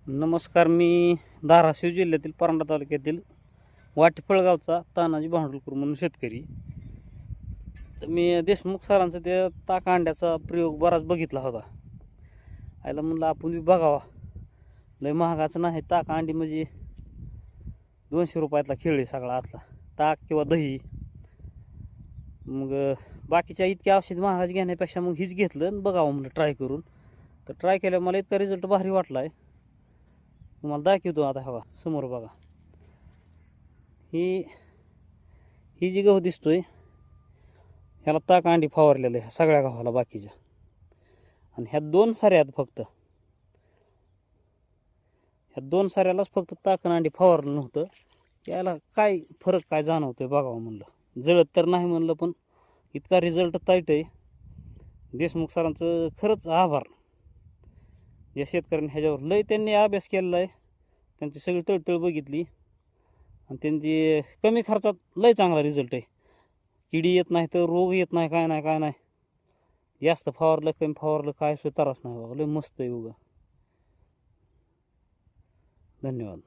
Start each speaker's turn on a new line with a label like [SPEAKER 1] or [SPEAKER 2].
[SPEAKER 1] नमस्कार. मी धाराशिव जिल्ह्यातील परांडा तालुक्यातील वाटेफळगावचा तानाजी भांडुलकर म्हणून शेतकरी. तर मी देशमुख सरांचा ते ताक अंड्याचा प्रयोग बराच बघितला होता. आयला म्हणलं आपण बी बघावा. लय महागाचं नाही ताक अंडी, म्हणजे 200 रुपयातला खेळ आहे सगळा आतला ताक किंवा दही. मग बाकीच्या इतकी औषध महागाची घेण्यापेक्षा मग हीच घेतलं आणि बघावं म्हणलं ट्राय करून. तर ट्राय केल्यावर मला इतका रिझल्ट भारी वाटला आहे. तुम्हाला दाखवतो आता. हवा समोर बघा. ही जी गहू दिसतोय ह्याला ताक अंडी फवारलेलं आहे सगळ्या गव्हाला बाकीच्या. आणि ह्या 2 साऱ्या आहेत फक्त. ह्या 2 साऱ्यालाच फक्त ताक अंडी फवारलं नव्हतं. याला काय फरक काय जाणवतोय बघावं म्हणलं. जळत तर नाही म्हणलं, पण इतका रिझल्ट ताईट आहे. देशमुख सरांचं खरंच आभार. या शेतकऱ्यांनी ह्याच्यावर लय त्यांनी अभ्यास केलेला आहे. त्यांची सगळी तळतळ बघितली आणि त्यांची कमी खर्चात लय चांगला रिझल्ट आहे. किडी येत नाही, तर रोग येत नाही, काय नाही. जास्त फवारलं कमी फवारलं काय सुद्धा त्रास नाही बाबा. लय मस्त आहे उगा. धन्यवाद.